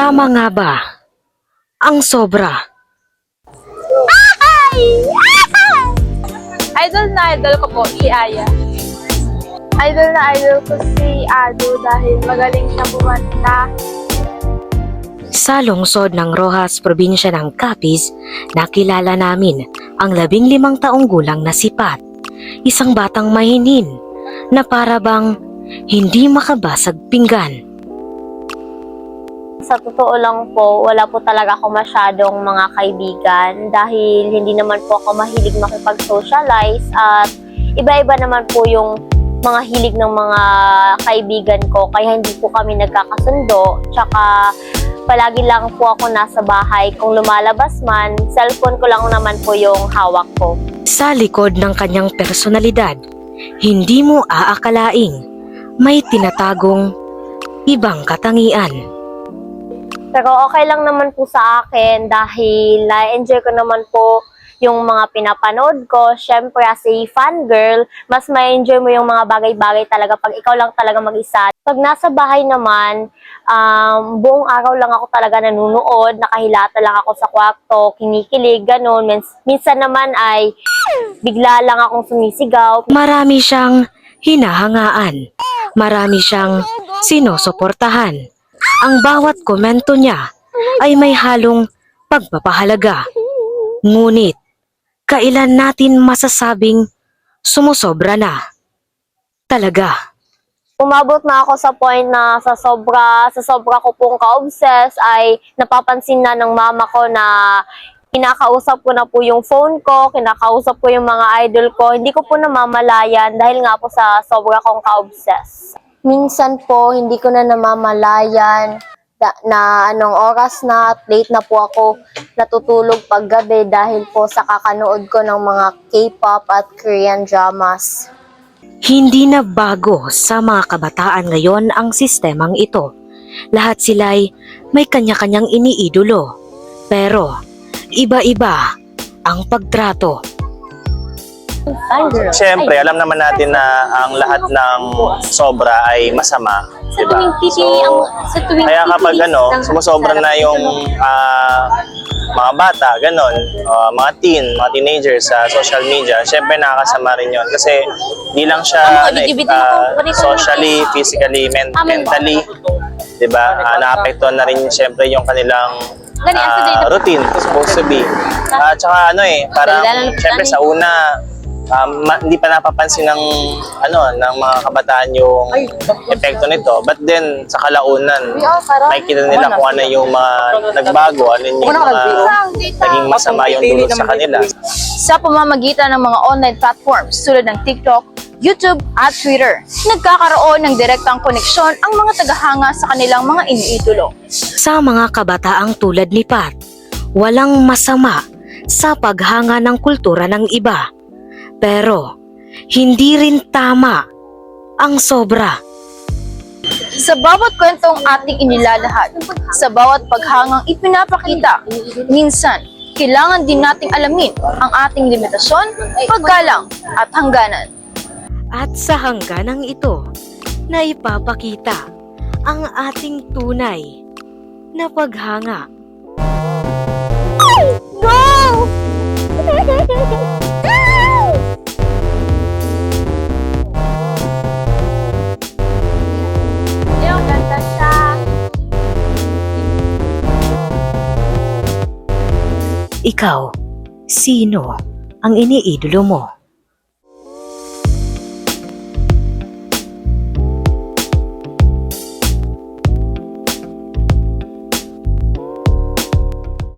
Tama nga ba ang sobra? Idol na idol ko po, si Aya. Idol na idol ko si Ado dahil magaling siya bumanta. Sa lungsod ng Roxas, probinsya ng Capiz, nakilala namin ang 15 taong gulang na si Pat. Isang batang mahinin na para bang hindi makabasag pinggan. Sa totoo lang po, wala po talaga ako masyadong mga kaibigan dahil hindi naman po ako mahilig makipag-socialize at iba-iba naman po yung mga hilig ng mga kaibigan ko kaya hindi po kami nagkakasundo. Tsaka palagi lang po ako nasa bahay. Kung lumalabas man, cellphone ko lang naman po yung hawak ko. Sa likod ng kanyang personalidad, hindi mo aakalaing may tinatagong ibang katangian. Pero okay lang naman po sa akin dahil na-enjoy ko naman po yung mga pinapanood ko. Syempre, as a fangirl, mas ma-enjoy mo yung mga bagay-bagay talaga pag ikaw lang talaga mag-isa. Pag nasa bahay naman, buong araw lang ako talaga nanunood, nakahilata lang ako sa kwarto, kinikilig, ganun. Minsan naman ay bigla lang akong sumisigaw. Marami siyang hinahangaan. Marami siyang sinusuportahan. Ang bawat komento niya ay may halong pagpapahalaga. Ngunit, kailan natin masasabing sumusobra na? Talaga. Umabot na ako sa point na sa sobra ko pong ka-obsess ay napapansin na ng mama ko na kinakausap ko na po yung phone ko, kinakausap ko yung mga idol ko. Hindi ko po namamalayan dahil nga po sa sobra kong ka-obsess. Minsan po, hindi ko na namamalayan na anong oras na at late na po ako natutulog paggabi dahil po sa kakanood ko ng mga K-pop at Korean dramas. Hindi na bago sa mga kabataan ngayon ang sistemang ito. Lahat sila'y may kanya-kanyang iniidolo. Pero, iba-iba ang pagtrato. Siyempre, alam naman natin na ang lahat ng sobra ay masama, di ba? Kaya kapag sumusobra na yung mga bata, mga teenagers sa social media, siyempre nakakasama rin yun. Kasi di lang siya socially, physically, mentally, di ba? Naapektuhan na rin siyempre yung kanilang routine, supposed to be. Tsaka parang siyempre sa una, hindi pa napapansin ng mga kabataan yung epekto nito. But then sa kalaunan, makikita nila kung ano yung mga nagbago, ano yung mga naging masama yung dulot sa kanila. Sa pamamagitan ng mga online platforms tulad ng TikTok, YouTube at Twitter, nagkakaroon ng direktang koneksyon ang mga tagahanga sa kanilang mga iniidolo. Sa mga kabataang tulad ni Pat, walang masama sa paghanga ng kultura ng iba. Pero, hindi rin tama ang sobra. Sa bawat kwentong ating inilalahad, sa bawat paghangang ipinapakita, minsan, kailangan din nating alamin ang ating limitasyon, paggalang at hangganan. At sa hangganang ito, na ipapakita ang ating tunay na paghanga. Go! Yung ganda siya. Ikaw, sino ang iniidolo mo?